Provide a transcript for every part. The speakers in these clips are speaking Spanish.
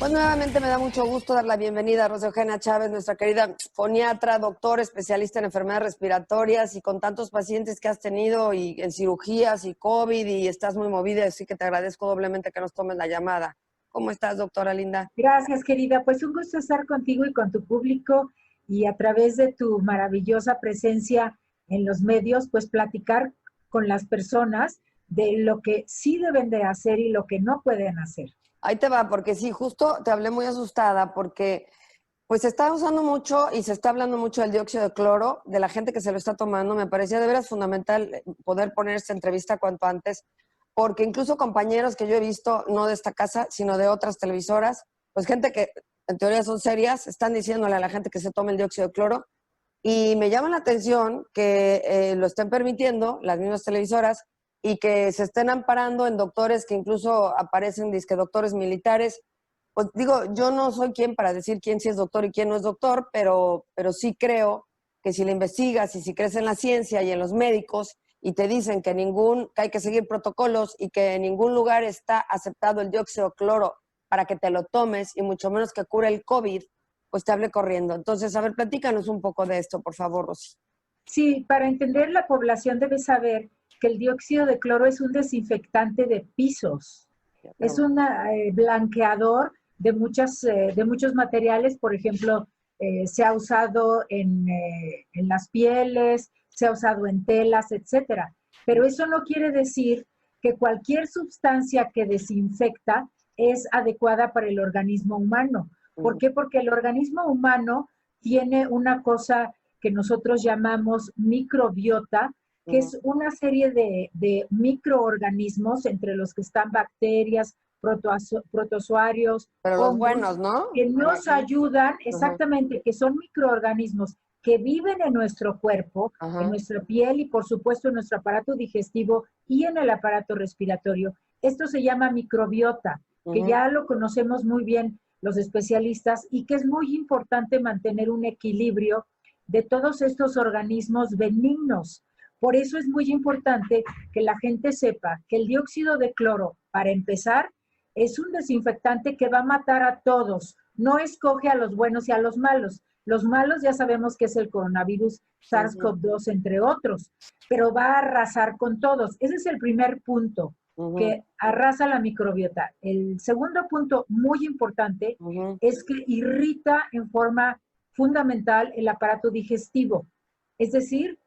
Pues nuevamente me da mucho gusto dar la bienvenida a Rosa Eugenia Chávez, nuestra querida foniatra, doctor, especialista en enfermedades respiratorias y con tantos pacientes que has tenido y en cirugías y COVID y estás muy movida, así que te agradezco doblemente que nos tomes la llamada. ¿Cómo estás, doctora linda? Gracias, querida. Pues un gusto estar contigo y con tu público y a través de tu maravillosa presencia en los medios, pues platicar con las personas de lo que sí deben de hacer y lo que no pueden hacer. Ahí te va, porque sí, justo te hablé muy asustada porque pues se está usando mucho y se está hablando mucho del dióxido de cloro, de la gente que se lo está tomando. Me parecía de veras fundamental poder poner esta entrevista cuanto antes, porque incluso compañeros que yo he visto, no de esta casa, sino de otras televisoras, pues gente que en teoría son serias, están diciéndole a la gente que se tome el dióxido de cloro. Y me llama la atención que lo estén permitiendo las mismas televisoras y que se estén amparando en doctores que incluso aparecen, dizque doctores militares. Pues digo, yo no soy quien para decir quién sí es doctor y quién no es doctor, pero sí creo que si le investigas y si crees en la ciencia y en los médicos y te dicen que hay que seguir protocolos y que en ningún lugar está aceptado el dióxido de cloro para que te lo tomes y mucho menos que cure el COVID, pues te hable corriendo. Entonces, a ver, platícanos un poco de esto, por favor, Rosy. Sí, para entender la población debe saber que el dióxido de cloro es un desinfectante de pisos, es un blanqueador de muchos materiales. Por ejemplo, se ha usado en las pieles, se ha usado en telas, etcétera. Pero eso no quiere decir que cualquier sustancia que desinfecta es adecuada para el organismo humano. ¿Por qué? Porque el organismo humano tiene una cosa que nosotros llamamos microbiota, que es una serie de microorganismos, entre los que están bacterias, protozoarios, Pero los hongos, buenos, ¿no? que nos ayudan exactamente, que son microorganismos que viven en nuestro cuerpo, en nuestra piel y por supuesto en nuestro aparato digestivo y en el aparato respiratorio. Esto se llama microbiota, que ya lo conocemos muy bien los especialistas y que es muy importante mantener un equilibrio de todos estos organismos benignos. Por eso es muy importante que la gente sepa que el dióxido de cloro, para empezar, es un desinfectante que va a matar a todos. No escoge a los buenos y a los malos. Los malos ya sabemos que es el coronavirus SARS-CoV-2, entre otros, pero va a arrasar con todos. Ese es el primer punto, que arrasa la microbiota. El segundo punto muy importante es que irrita en forma fundamental el aparato digestivo. Es decir,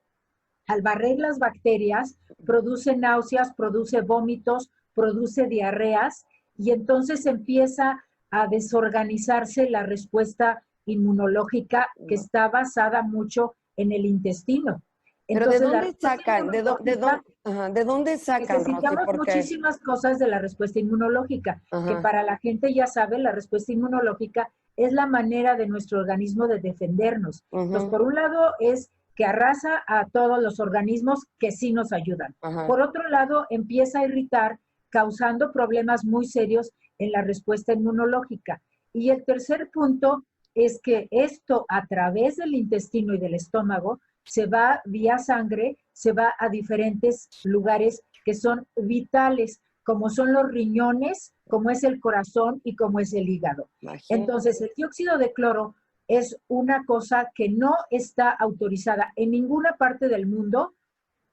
al barrer las bacterias, produce náuseas, produce vómitos, produce diarreas y entonces empieza a desorganizarse la respuesta inmunológica que está basada mucho en el intestino. Pero ¿de Entonces, la dónde respuesta sacan? inmunológica, ¿De dónde sacan, Rosy? necesitamos Porque muchísimas cosas de la respuesta inmunológica, que para la gente ya sabe, la respuesta inmunológica es la manera de nuestro organismo de defendernos. Entonces, por un lado es que arrasa a todos los organismos que sí nos ayudan. Por otro lado, empieza a irritar, causando problemas muy serios en la respuesta inmunológica. Y el tercer punto es que esto a través del intestino y del estómago se va vía sangre, se va a diferentes lugares que son vitales, como son los riñones, como es el corazón y como es el hígado. Entonces, el dióxido de cloro es una cosa que no está autorizada en ninguna parte del mundo.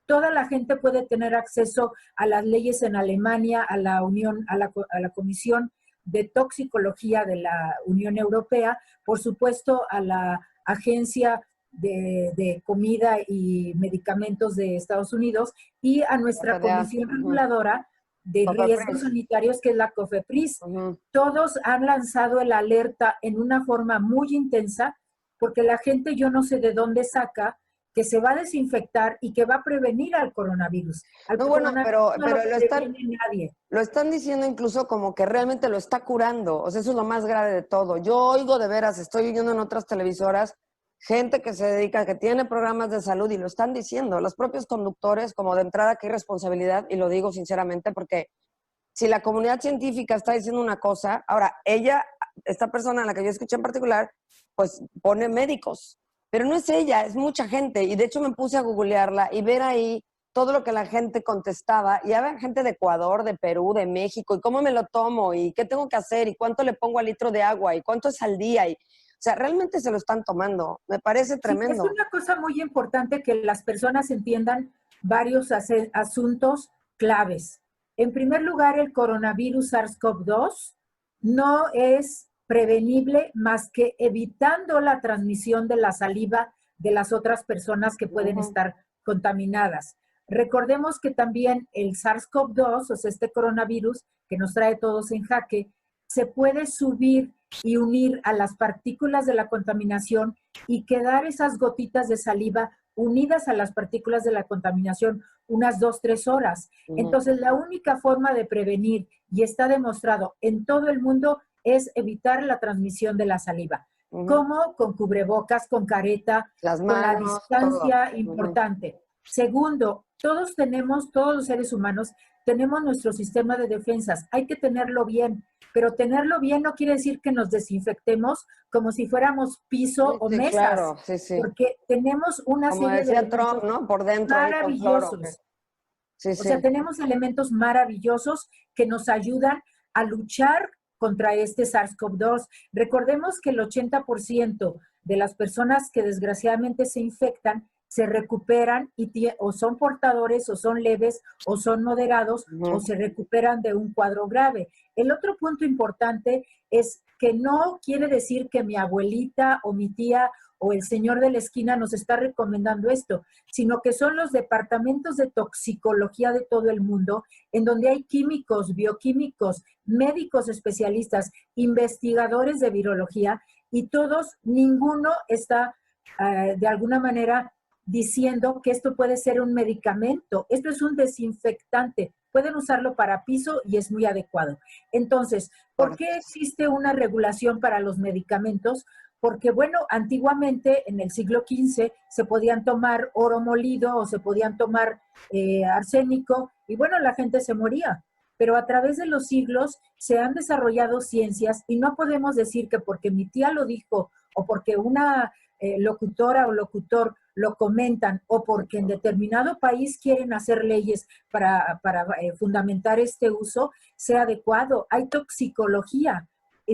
Toda la gente puede tener acceso a las leyes en Alemania, a la Unión, a la Comisión de Toxicología de la Unión Europea, por supuesto a la Agencia de Comida y Medicamentos de Estados Unidos y a nuestra Comisión Reguladora de Riesgos Sanitarios, que es la COFEPRIS. Todos han lanzado el alerta en una forma muy intensa, porque la gente, yo no sé de dónde saca que se va a desinfectar y que va a prevenir al coronavirus. No, bueno, pero No lo previene nadie. lo están diciendo incluso como que realmente lo está curando. O sea, eso es lo más grave de todo. Yo oigo de veras, estoy oyendo en otras televisoras, gente que se dedica, que tiene programas de salud y lo están diciendo. Los propios conductores, como de entrada, que hay responsabilidad, y lo digo sinceramente, porque si la comunidad científica está diciendo una cosa, ahora esta persona a la que yo escuché en particular, pues pone médicos. Pero no es ella, es mucha gente. Y de hecho me puse a googlearla y ver ahí todo lo que la gente contestaba, y había gente de Ecuador, de Perú, de México, y cómo me lo tomo, y qué tengo que hacer, y cuánto le pongo al litro de agua, y cuánto es al día, y, o sea, realmente se lo están tomando. Me parece tremendo. Sí, es una cosa muy importante que las personas entiendan varios asuntos claves. En primer lugar, el coronavirus SARS-CoV-2 no es prevenible más que evitando la transmisión de la saliva de las otras personas que pueden estar contaminadas. Recordemos que también el SARS-CoV-2, o sea, este coronavirus que nos trae todos en jaque, se puede subir y unir a las partículas de la contaminación y quedar esas gotitas de saliva unidas a las partículas de la contaminación unas 2-3 horas. Entonces, la única forma de prevenir, y está demostrado en todo el mundo, es evitar la transmisión de la saliva. ¿Cómo? Con cubrebocas, con careta, las manos, con la distancia todo. importante. Segundo, todos los seres humanos, tenemos nuestro sistema de defensas. Hay que tenerlo bien, pero tenerlo bien no quiere decir que nos desinfectemos como si fuéramos piso o mesas. Claro, porque tenemos una como serie de decía Trump, ¿no? Por dentro maravillosos. O sea, tenemos elementos maravillosos que nos ayudan a luchar contra este SARS-CoV-2. Recordemos que el 80% de las personas que desgraciadamente se infectan se recuperan o son portadores, o son leves, o son moderados, o se recuperan de un cuadro grave. El otro punto importante es que no quiere decir que mi abuelita o mi tía o el señor de la esquina nos está recomendando esto, sino que son los departamentos de toxicología de todo el mundo, en donde hay químicos, bioquímicos, médicos especialistas, investigadores de virología, y todos, ninguno está de alguna manera diciendo que esto puede ser un medicamento. Esto es un desinfectante. Pueden usarlo para piso y es muy adecuado. Entonces, ¿por qué existe una regulación para los medicamentos? Porque, bueno, antiguamente, en el siglo XV, se podían tomar oro molido o se podían tomar arsénico y, bueno, la gente se moría. Pero a través de los siglos se han desarrollado ciencias y no podemos decir que porque mi tía lo dijo o porque una locutora o locutor lo comentan o porque en determinado país quieren hacer leyes para fundamentar este uso, sea adecuado. Hay toxicología,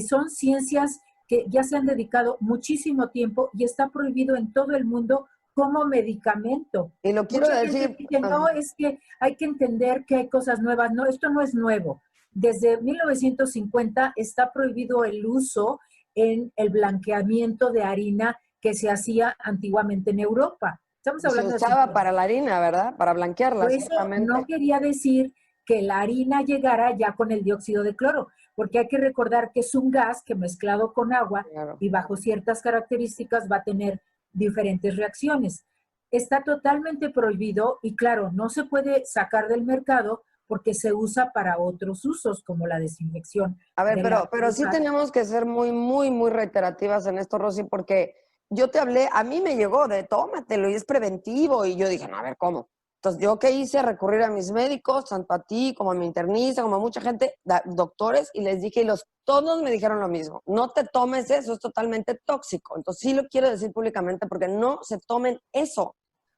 son ciencias que ya se han dedicado muchísimo tiempo y está prohibido en todo el mundo como medicamento. Y lo quiero decir. Dice, no, es que hay que entender que hay cosas nuevas. No, esto no es nuevo. Desde 1950 está prohibido el uso en el blanqueamiento de harina que se hacía antiguamente en Europa. Estamos hablando se usaba para la harina, ¿verdad? Para blanquearla. Pero eso no quería decir que la harina llegara ya con el dióxido de cloro, porque hay que recordar que es un gas que mezclado con agua y bajo ciertas características va a tener diferentes reacciones. Está totalmente prohibido y claro, no se puede sacar del mercado porque se usa para otros usos, como la desinfección. A ver, pero sí tenemos que ser muy, muy, muy reiterativas en esto, Rosy, porque yo te hablé, a mí me llegó de tómatelo y es preventivo, y yo dije, no, a ver, ¿cómo? Entonces, ¿yo qué hice? Recurrir a mis médicos, tanto a ti como a mi internista, como a mucha gente, doctores, y les dije, y todos me dijeron lo mismo, no te tomes eso, es totalmente tóxico. Entonces, sí lo quiero decir públicamente porque no se tomen eso. O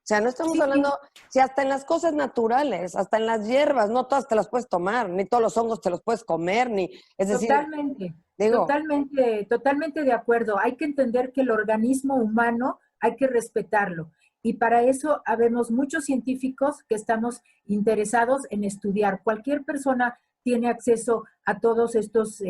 sea, no estamos hablando, si hasta en las cosas naturales, hasta en las hierbas, no todas te las puedes tomar, ni todos los hongos te los puedes comer, ni, es decir... Totalmente de acuerdo. Hay que entender que el organismo humano hay que respetarlo. Y para eso habemos muchos científicos que estamos interesados en estudiar. Cualquier persona tiene acceso a todos estos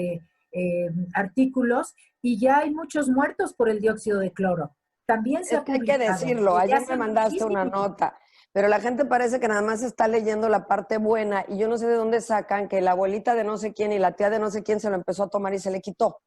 artículos y ya hay muchos muertos por el dióxido de cloro. También se ha publicado. Hay que decirlo, ayer me mandaste una nota, pero la gente parece que nada más está leyendo la parte buena y yo no sé de dónde sacan que la abuelita de no sé quién y la tía de no sé quién se lo empezó a tomar y se le quitó.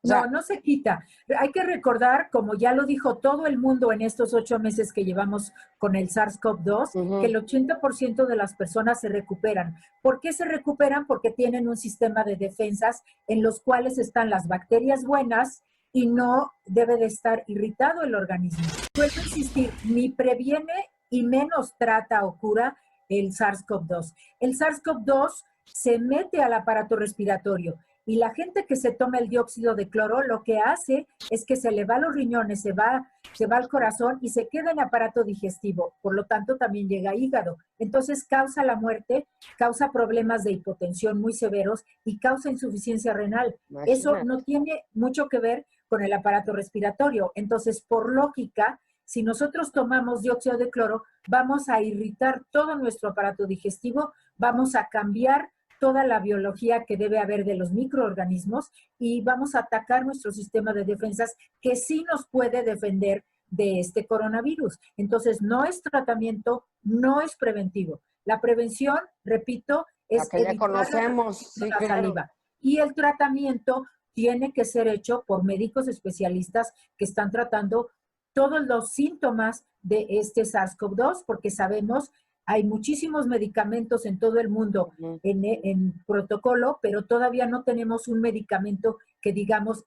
No se quita. Hay que recordar, como ya lo dijo todo el mundo en estos 8 meses que llevamos con el SARS-CoV-2, que el 80% de las personas se recuperan. ¿Por qué se recuperan? Porque tienen un sistema de defensas en los cuales están las bacterias buenas y no debe de estar irritado el organismo. Vuelvo a insistir, ni previene y menos trata o cura el SARS-CoV-2. El SARS-CoV-2 se mete al aparato respiratorio Y la gente que se toma el dióxido de cloro, lo que hace es que se le va a los riñones, se va al corazón y se queda en aparato digestivo. Por lo tanto, también llega a hígado. Entonces, causa la muerte, causa problemas de hipotensión muy severos y causa insuficiencia renal. Imagínate. Eso no tiene mucho que ver con el aparato respiratorio. Entonces, por lógica, si nosotros tomamos dióxido de cloro, vamos a irritar todo nuestro aparato digestivo, vamos a cambiar toda la biología que debe haber de los microorganismos y vamos a atacar nuestro sistema de defensas que sí nos puede defender de este coronavirus. Entonces, no es tratamiento, no es preventivo. La prevención, repito, es la que ya conocemos, sí, la claro. saliva. Y el tratamiento tiene que ser hecho por médicos especialistas que están tratando todos los síntomas de este SARS-CoV-2, porque sabemos hay muchísimos medicamentos en todo el mundo en protocolo, pero todavía no tenemos un medicamento que digamos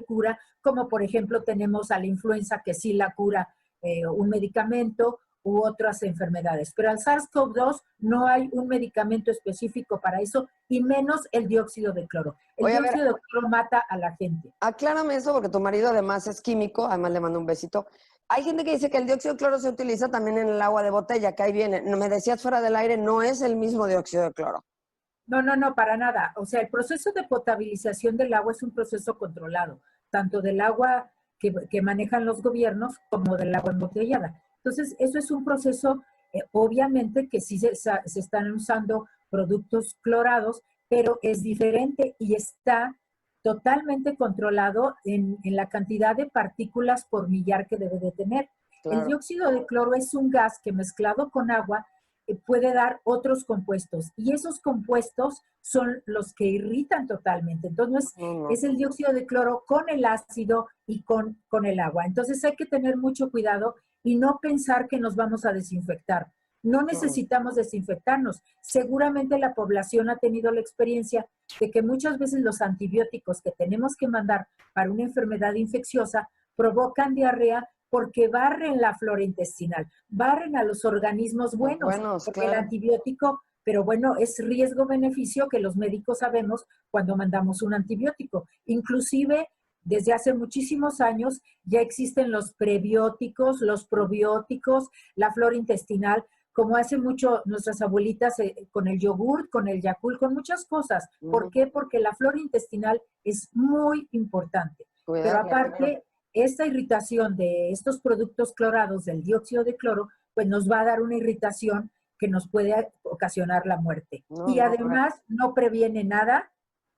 cura, como por ejemplo tenemos a la influenza que sí la cura un medicamento u otras enfermedades. Pero al SARS-CoV-2 no hay un medicamento específico para eso y menos el dióxido de cloro. El dióxido de cloro mata a la gente. Aclárame eso porque tu marido además es químico, además le mando un besito. Hay gente que dice que el dióxido de cloro se utiliza también en el agua de botella, que ahí viene. Me decías fuera del aire, no es el mismo dióxido de cloro. No, para nada. O sea, el proceso de potabilización del agua es un proceso controlado, tanto del agua que manejan los gobiernos como del agua embotellada. Entonces, eso es un proceso, obviamente que sí se están usando productos clorados, pero es diferente y está totalmente controlado en la cantidad de partículas por millar que debe de tener. Claro. El dióxido de cloro es un gas que mezclado con agua puede dar otros compuestos y esos compuestos son los que irritan totalmente. Entonces, es el dióxido de cloro con el ácido y con el agua. Entonces, hay que tener mucho cuidado y no pensar que nos vamos a desinfectar. No necesitamos desinfectarnos. Seguramente la población ha tenido la experiencia de que muchas veces los antibióticos que tenemos que mandar para una enfermedad infecciosa provocan diarrea porque barren la flora intestinal, barren a los organismos buenos porque claro. El antibiótico, pero bueno, es riesgo-beneficio que los médicos sabemos cuando mandamos un antibiótico. Inclusive, desde hace muchísimos años ya existen los prebióticos, los probióticos, la flora intestinal, como hace mucho nuestras abuelitas con el yogur, con el Yakult, con muchas cosas. ¿Por qué? Porque la flora intestinal es muy importante. Pero aparte, esta irritación de estos productos clorados, del dióxido de cloro, pues nos va a dar una irritación que nos puede ocasionar la muerte. Y además no previene nada,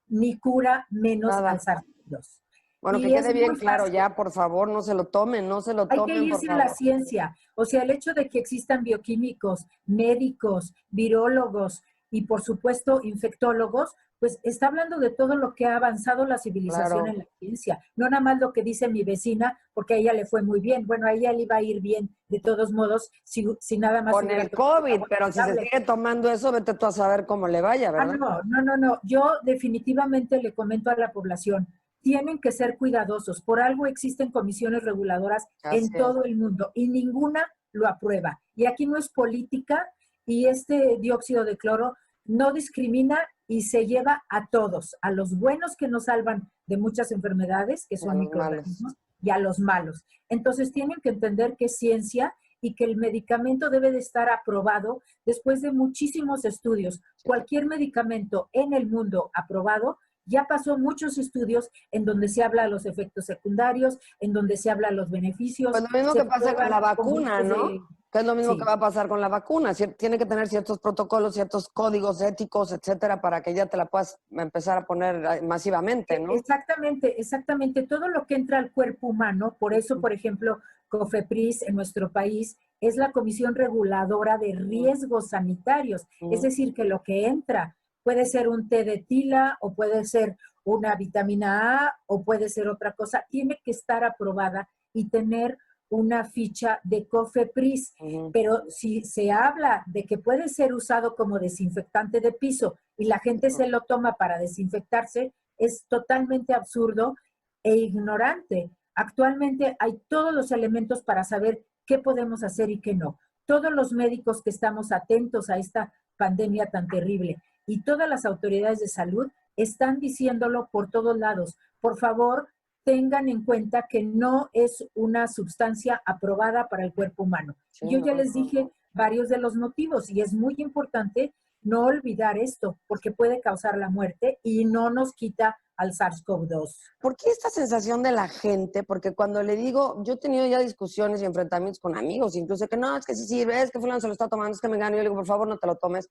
ni cura menos al SARS-CoV-2. Bueno, que quede bien claro ya, por favor, no se lo tomen, no se lo tomen, hay que irse a la ciencia. O sea, el hecho de que existan bioquímicos, médicos, virólogos y, por supuesto, infectólogos, pues está hablando de todo lo que ha avanzado la civilización en la ciencia. No nada más lo que dice mi vecina, porque a ella le fue muy bien. Bueno, a ella le iba a ir bien, de todos modos, si nada más... Con el COVID, pero si se sigue tomando eso, vete tú a saber cómo le vaya, ¿verdad? No. Yo definitivamente le comento a la población, tienen que ser cuidadosos. Por algo existen comisiones reguladoras en todo el mundo y ninguna lo aprueba. Y aquí no es política y este dióxido de cloro no discrimina y se lleva a todos, a los buenos que nos salvan de muchas enfermedades, que son microorganismos, y a los malos. Entonces tienen que entender que es ciencia y que el medicamento debe de estar aprobado después de muchísimos estudios. Cualquier medicamento en el mundo aprobado ya pasó muchos estudios en donde se habla de los efectos secundarios, en donde se habla de los beneficios. Pues lo mismo que pasa con la vacuna, ¿no? Que es lo mismo que va a pasar con la vacuna. Tiene que tener ciertos protocolos, ciertos códigos éticos, etcétera, para que ya te la puedas empezar a poner masivamente, ¿no? Exactamente. Todo lo que entra al cuerpo humano, por eso, por ejemplo, COFEPRIS en nuestro país es la Comisión Reguladora de Riesgos Sanitarios. Es decir, que lo que entra puede ser un té de tila o puede ser una vitamina A o puede ser otra cosa. Tiene que estar aprobada y tener una ficha de COFEPRIS. Pero si se habla de que puede ser usado como desinfectante de piso y la gente se lo toma para desinfectarse, es totalmente absurdo e ignorante. Actualmente hay todos los elementos para saber qué podemos hacer y qué no. Todos los médicos que estamos atentos a esta pandemia tan terrible y todas las autoridades de salud están diciéndolo por todos lados. Por favor, tengan en cuenta que no es una sustancia aprobada para el cuerpo humano. Sí, yo ya les dije varios de los motivos y es muy importante no olvidar esto porque puede causar la muerte y no nos quita al SARS-CoV-2. ¿Por qué esta sensación de la gente? Porque cuando le digo, yo he tenido ya discusiones y enfrentamientos con amigos, incluso que no, es que sí sirve, es que fulano se lo está tomando, es que me gano, yo le digo, por favor, no te lo tomes.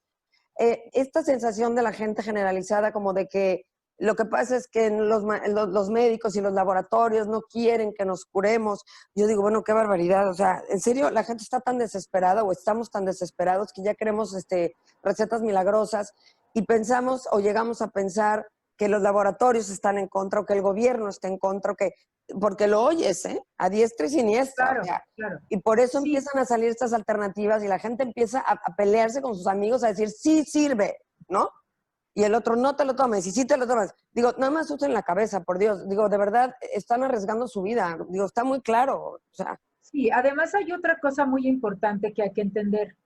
Esta sensación de la gente generalizada como de que lo que pasa es que los médicos y los laboratorios no quieren que nos curemos. Yo digo, bueno, qué barbaridad. O sea, en serio, la gente está tan desesperada o estamos tan desesperados que ya queremos recetas milagrosas y pensamos o llegamos a pensar que los laboratorios están en contra o que el gobierno está en contra, porque lo oyes, a diestra y siniestra. Claro, o sea, claro. Y por eso empiezan a salir estas alternativas y la gente empieza a pelearse con sus amigos, a decir, sí sirve, ¿no? Y el otro, no te lo tomes, y sí te lo tomas. Digo, nada más usen la cabeza, por Dios. Digo, de verdad, están arriesgando su vida. Digo, está muy claro. O sea. Sí, además hay otra cosa muy importante que hay que entender.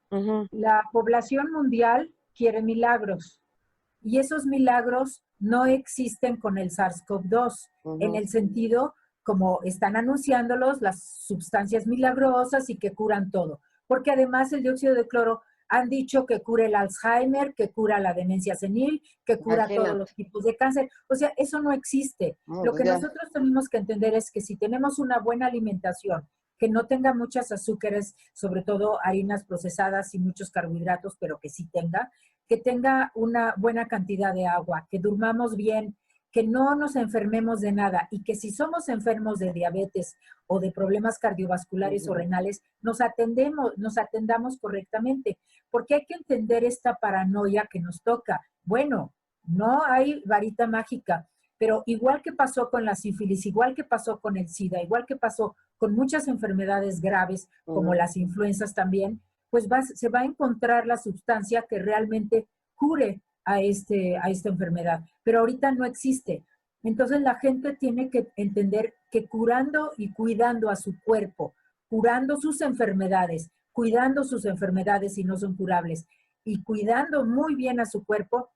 La población mundial quiere milagros. Y esos milagros no existen con el SARS-CoV-2, en el sentido como están anunciándolos, las sustancias milagrosas y que curan todo. Porque además el dióxido de cloro han dicho que cura el Alzheimer, que cura la demencia senil, que cura todos los tipos de cáncer. O sea, eso no existe. Lo que nosotros tenemos que entender es que si tenemos una buena alimentación, que no tenga muchas azúcares, sobre todo harinas procesadas y muchos carbohidratos, pero que sí que tenga una buena cantidad de agua, que durmamos bien, que no nos enfermemos de nada y que si somos enfermos de diabetes o de problemas cardiovasculares o renales, nos atendamos correctamente, porque hay que entender esta paranoia que nos toca. Bueno, no hay varita mágica, pero igual que pasó con la sífilis, igual que pasó con el SIDA, igual que pasó con muchas enfermedades graves, como las influencias también, pues se va a encontrar la sustancia que realmente cure a esta enfermedad. Pero ahorita no existe. Entonces la gente tiene que entender que curando y cuidando a su cuerpo, curando sus enfermedades, cuidando sus enfermedades si no son curables, y cuidando muy bien a su cuerpo,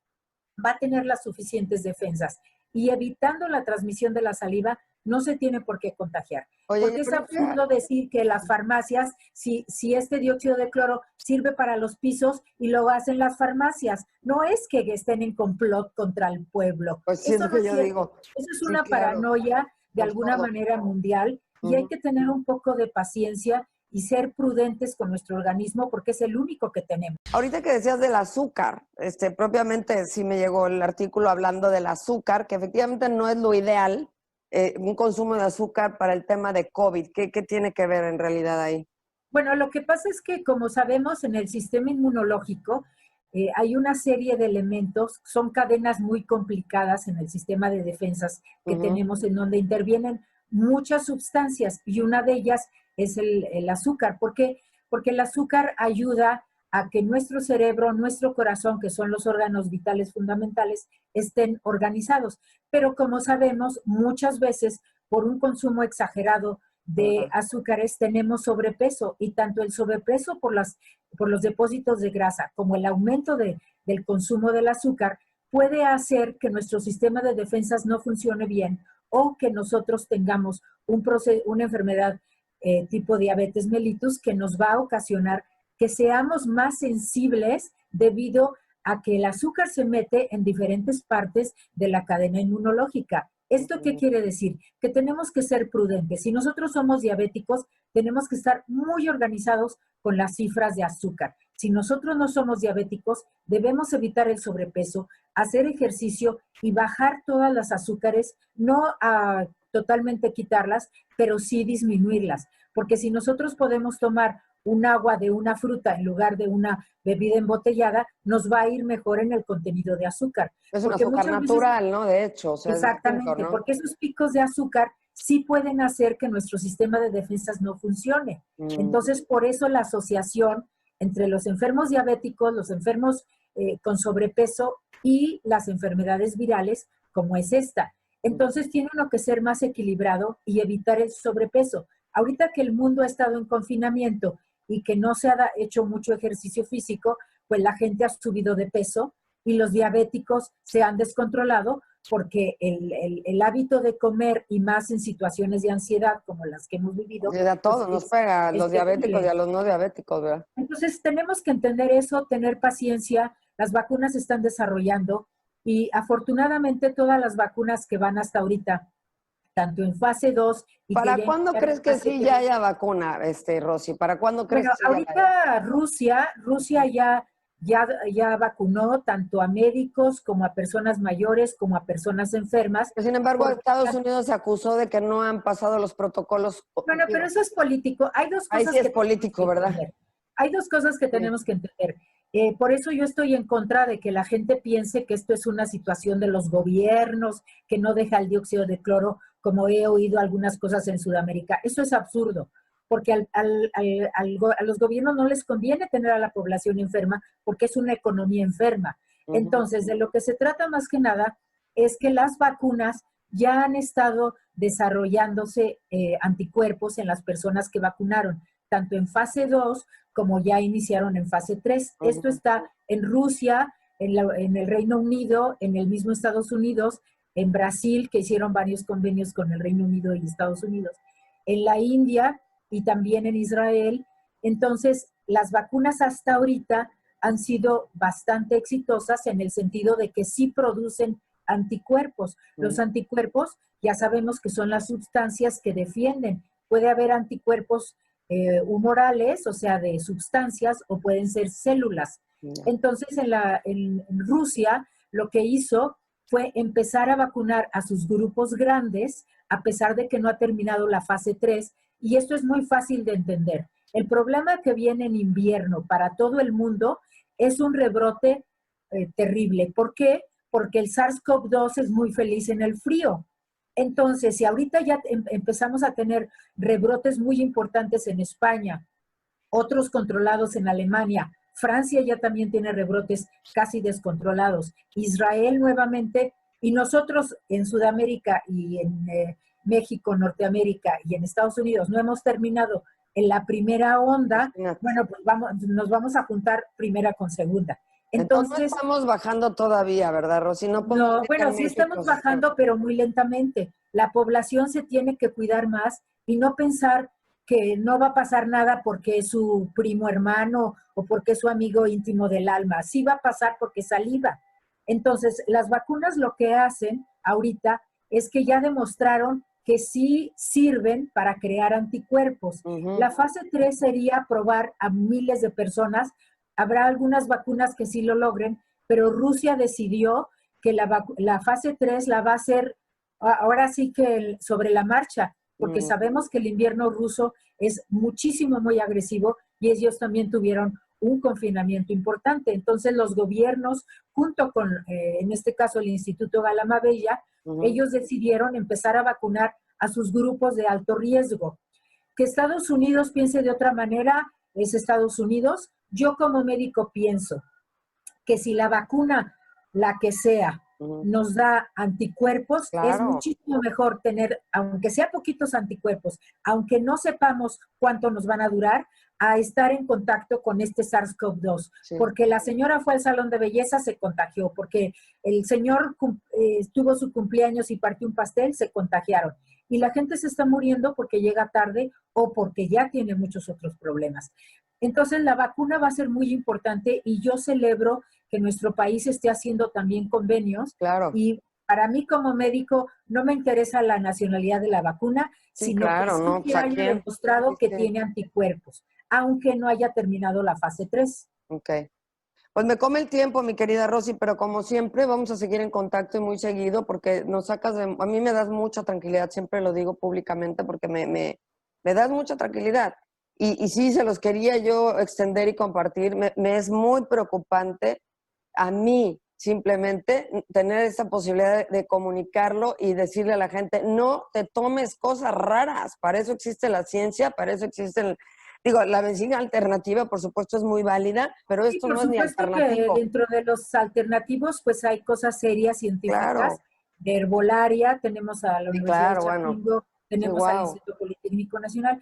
va a tener las suficientes defensas. Y evitando la transmisión de la saliva, no se tiene por qué contagiar. Oye, porque es absurdo decir que las farmacias, si este dióxido de cloro sirve para los pisos y lo hacen las farmacias, no es que estén en complot contra el pueblo. Pues sí, eso es lo que yo digo. Eso es una paranoia de alguna manera mundial y hay que tener un poco de paciencia y ser prudentes con nuestro organismo porque es el único que tenemos. Ahorita que decías del azúcar, propiamente sí me llegó el artículo hablando del azúcar, que efectivamente no es lo ideal, un consumo de azúcar para el tema de COVID. ¿Qué tiene que ver en realidad ahí? Bueno, lo que pasa es que, como sabemos, en el sistema inmunológico hay una serie de elementos, son cadenas muy complicadas en el sistema de defensas que tenemos, en donde intervienen muchas sustancias y una de ellas es el azúcar. ¿Por qué? Porque el azúcar ayuda a que nuestro cerebro, nuestro corazón, que son los órganos vitales fundamentales, estén organizados. Pero como sabemos, muchas veces por un consumo exagerado de azúcares tenemos sobrepeso y tanto el sobrepeso por los depósitos de grasa como el aumento del consumo del azúcar puede hacer que nuestro sistema de defensas no funcione bien o que nosotros tengamos una enfermedad tipo diabetes mellitus que nos va a ocasionar que seamos más sensibles debido a que el azúcar se mete en diferentes partes de la cadena inmunológica. ¿Esto qué quiere decir? Que tenemos que ser prudentes. Si nosotros somos diabéticos, tenemos que estar muy organizados con las cifras de azúcar. Si nosotros no somos diabéticos, debemos evitar el sobrepeso, hacer ejercicio y bajar todas las azúcares, no a totalmente quitarlas, pero sí disminuirlas. Porque si nosotros podemos tomar un agua de una fruta en lugar de una bebida embotellada, nos va a ir mejor en el contenido de azúcar. Es un azúcar natural, ¿no? De hecho. O sea, exactamente, distinto, ¿no? Porque esos picos de azúcar sí pueden hacer que nuestro sistema de defensas no funcione. Entonces, por eso la asociación entre los enfermos diabéticos, los enfermos con sobrepeso y las enfermedades virales, como es esta. Entonces, tiene uno que ser más equilibrado y evitar el sobrepeso. Ahorita que el mundo ha estado en confinamiento y que no se ha hecho mucho ejercicio físico, pues la gente ha subido de peso y los diabéticos se han descontrolado porque el hábito de comer y más en situaciones de ansiedad como las que hemos vivido. Y a todos nos pega, a los diabéticos y a los no diabéticos, ¿verdad? Entonces tenemos que entender eso, tener paciencia. Las vacunas se están desarrollando y afortunadamente todas las vacunas que van hasta ahorita, tanto en fase 2 y ¿Para que ya cuándo crees que sí ya haya vacuna, Rosy? ¿Para cuándo crees que sí ya haya? Ahorita Rusia ya vacunó tanto a médicos como a personas mayores como a personas enfermas. Sin embargo, Estados Unidos se acusó de que no han pasado los protocolos. Bueno, pero eso es político. Hay dos cosas ahí sí es político, ¿verdad? Hay dos cosas que tenemos que entender. Por eso yo estoy en contra de que la gente piense que esto es una situación de los gobiernos, que no deja el dióxido de cloro, como he oído algunas cosas en Sudamérica. Eso es absurdo, porque a los gobiernos no les conviene tener a la población enferma, porque es una economía enferma. Entonces, de lo que se trata más que nada es que las vacunas ya han estado desarrollándose anticuerpos en las personas que vacunaron, tanto en fase 2 como ya iniciaron en fase 3. Esto está en Rusia, en el Reino Unido, en el mismo Estados Unidos, en Brasil, que hicieron varios convenios con el Reino Unido y Estados Unidos, en la India y también en Israel. Entonces, las vacunas hasta ahorita han sido bastante exitosas en el sentido de que sí producen anticuerpos. Los anticuerpos ya sabemos que son las sustancias que defienden. Puede haber anticuerpos humorales, o sea, de sustancias, o pueden ser células. Entonces, en Rusia, lo que hizo fue empezar a vacunar a sus grupos grandes, a pesar de que no ha terminado la fase 3, y esto es muy fácil de entender. El problema que viene en invierno para todo el mundo es un rebrote terrible. ¿Por qué? Porque el SARS-CoV-2 es muy feliz en el frío. Entonces, si ahorita ya empezamos a tener rebrotes muy importantes en España, otros controlados en Alemania, Francia ya también tiene rebrotes casi descontrolados, Israel nuevamente, y nosotros en Sudamérica y en México, Norteamérica y en Estados Unidos no hemos terminado en la primera onda, bueno, pues nos vamos a juntar primera con segunda. Entonces no estamos bajando todavía, ¿verdad, Rosy? No, bueno, sí estamos bajando, pero muy lentamente. La población se tiene que cuidar más y no pensar que no va a pasar nada porque es su primo hermano o porque es su amigo íntimo del alma. Sí va a pasar porque saliva. Entonces, las vacunas lo que hacen ahorita es que ya demostraron que sí sirven para crear anticuerpos. La fase 3 sería probar a miles de personas. Habrá algunas vacunas que sí lo logren, pero Rusia decidió que la fase 3 la va a hacer ahora sí que sobre la marcha, porque sabemos que el invierno ruso es muchísimo, muy agresivo y ellos también tuvieron un confinamiento importante. Entonces los gobiernos, junto con, en este caso, el Instituto Galamabella, ellos decidieron empezar a vacunar a sus grupos de alto riesgo. Que Estados Unidos piense de otra manera, es Estados Unidos. Yo como médico pienso que si la vacuna, la que sea, nos da anticuerpos, es muchísimo mejor tener, aunque sea poquitos anticuerpos, aunque no sepamos cuánto nos van a durar, a estar en contacto con este SARS-CoV-2. Porque la señora fue al salón de belleza, se contagió. Porque el señor tuvo su cumpleaños y partió un pastel, se contagiaron. Y la gente se está muriendo porque llega tarde o porque ya tiene muchos otros problemas. Entonces, la vacuna va a ser muy importante y yo celebro que nuestro país esté haciendo también convenios. Y para mí como médico no me interesa la nacionalidad de la vacuna, sino que haya demostrado que tiene anticuerpos, aunque no haya terminado la fase 3. Ok. Pues me come el tiempo, mi querida Rosy, pero como siempre vamos a seguir en contacto y muy seguido porque nos sacas de... A mí me das mucha tranquilidad, siempre lo digo públicamente porque me das mucha tranquilidad. Y sí, se los quería yo extender y compartir. Me es muy preocupante a mí simplemente tener esta posibilidad de comunicarlo y decirle a la gente, no te tomes cosas raras, para eso existe la ciencia, para eso existe la medicina alternativa, por supuesto, es muy válida, pero esto no es ni alternativo. Que dentro de los alternativos, pues hay cosas serias científicas, de herbolaria, tenemos a la Universidad de Chapingo, tenemos al Instituto Politécnico Nacional,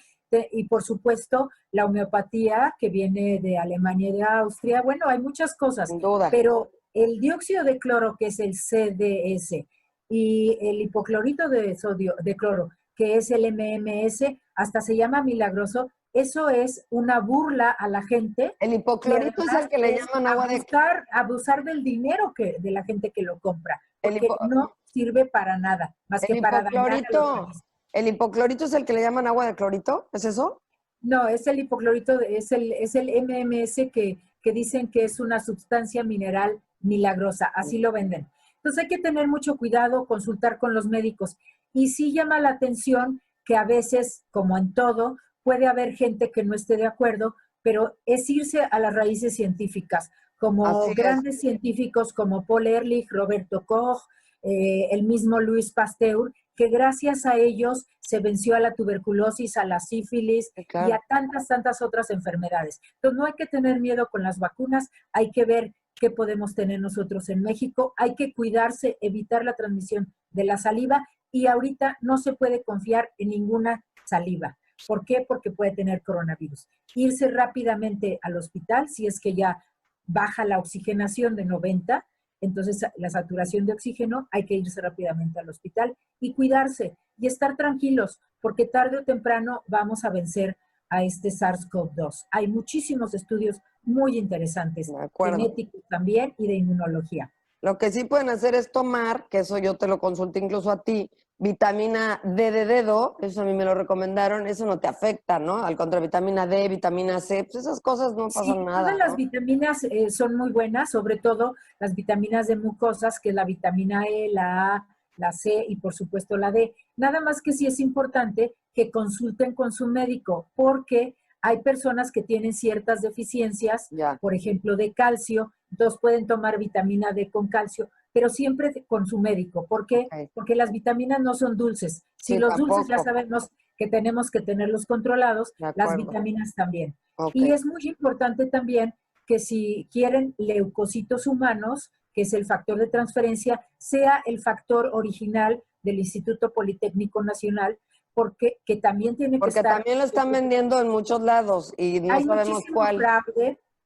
y por supuesto la homeopatía que viene de Alemania y de Austria. Bueno, hay muchas cosas, sin duda. Pero el dióxido de cloro, que es el CDS, y el hipoclorito de sodio, de cloro, que es el MMS, hasta se llama milagroso. Eso es una burla a la gente. El hipoclorito es el que le llaman agua de... Abusar del dinero de la gente que lo compra, porque no sirve para nada, más que para dañar al organismo. ¿El hipoclorito es el que le llaman agua de clorito? ¿Es eso? No, es el hipoclorito, es el MMS que dicen que es una sustancia mineral milagrosa, así lo venden. Entonces hay que tener mucho cuidado, consultar con los médicos. Y sí llama la atención que a veces, como en todo, puede haber gente que no esté de acuerdo, pero es irse a las raíces científicas, como grandes científicos como Paul Ehrlich, Roberto Koch, el mismo Louis Pasteur, que gracias a ellos se venció a la tuberculosis, a la sífilis y a tantas otras enfermedades. Entonces no hay que tener miedo con las vacunas, hay que ver qué podemos tener nosotros en México, hay que cuidarse, evitar la transmisión de la saliva y ahorita no se puede confiar en ninguna saliva. ¿Por qué? Porque puede tener coronavirus. Irse rápidamente al hospital si es que ya baja la oxigenación de 90, entonces la saturación de oxígeno, hay que irse rápidamente al hospital y cuidarse y estar tranquilos, porque tarde o temprano vamos a vencer a este SARS-CoV-2. Hay muchísimos estudios muy interesantes, genéticos también y de inmunología. Lo que sí pueden hacer es tomar, que eso yo te lo consulté incluso a ti, vitamina D de dedo, eso a mí me lo recomendaron, eso no te afecta, ¿no? Al contrario, vitamina D, vitamina C, pues esas cosas no pasan nada. Todas las vitaminas son muy buenas, sobre todo las vitaminas de mucosas, que es la vitamina E, la A, la C y por supuesto la D. Nada más que sí es importante que consulten con su médico, porque hay personas que tienen ciertas deficiencias, por ejemplo, de calcio, entonces pueden tomar vitamina D con calcio, pero siempre con su médico. ¿Por qué? Porque las vitaminas no son dulces. Si los dulces ya sabemos que tenemos que tenerlos controlados, las vitaminas también. Y es muy importante también que si quieren leucocitos humanos, que es el factor de transferencia, sea el factor original del Instituto Politécnico Nacional, porque que también tiene que estar... Porque también lo están vendiendo en muchos lados y no sabemos cuál.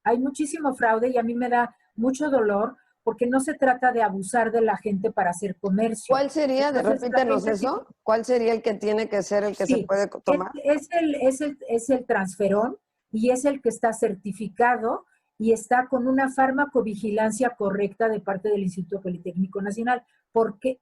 Hay muchísimo fraude y a mí me da mucho dolor porque no se trata de abusar de la gente para hacer comercio. ¿Cuál sería? Repítenos eso. ¿Cuál sería el que tiene que ser el que se puede tomar? Es el transferón y es el que está certificado y está con una farmacovigilancia correcta de parte del Instituto Politécnico Nacional. ¿Por qué?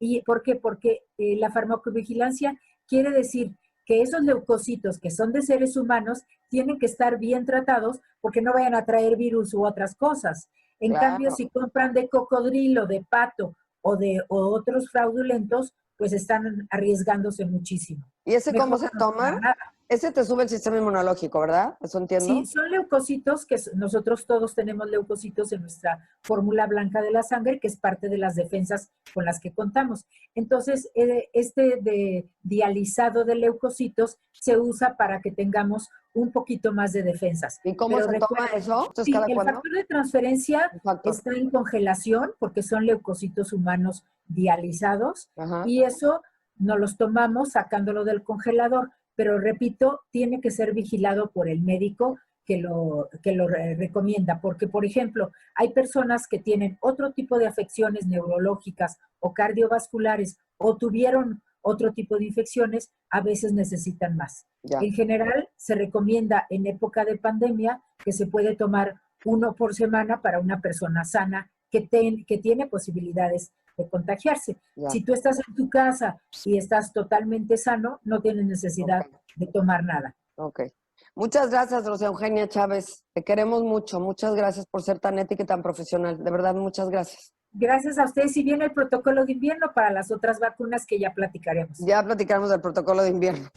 Porque la farmacovigilancia quiere decir que esos leucocitos que son de seres humanos tienen que estar bien tratados porque no vayan a traer virus u otras cosas. En cambio, si compran de cocodrilo, de pato o otros fraudulentos, pues están arriesgándose muchísimo. ¿Y ese cómo se toma? Ese te sube el sistema inmunológico, ¿verdad? ¿Eso entiendo? Sí, son leucocitos, que nosotros todos tenemos leucocitos en nuestra fórmula blanca de la sangre, que es parte de las defensas con las que contamos. Entonces, este de dializado de leucocitos se usa para que tengamos un poquito más de defensas. ¿Y cómo se toma eso? Sí, el factor de transferencia está en congelación, porque son leucocitos humanos dializados, y eso nos los tomamos sacándolo del congelador. Pero repito, tiene que ser vigilado por el médico que lo recomienda, porque, por ejemplo, hay personas que tienen otro tipo de afecciones neurológicas o cardiovasculares o tuvieron otro tipo de infecciones, a veces necesitan más. En general, se recomienda en época de pandemia que se puede tomar 1 por semana para una persona sana que tiene posibilidades de contagiarse. Si tú estás en tu casa y estás totalmente sano, no tienes necesidad de tomar nada. Muchas gracias, Rosa Eugenia Chávez. Te queremos mucho. Muchas gracias por ser tan ética y tan profesional. De verdad, muchas gracias. Gracias a ustedes. Y viene el protocolo de invierno para las otras vacunas que ya platicaremos. Ya platicaremos del protocolo de invierno.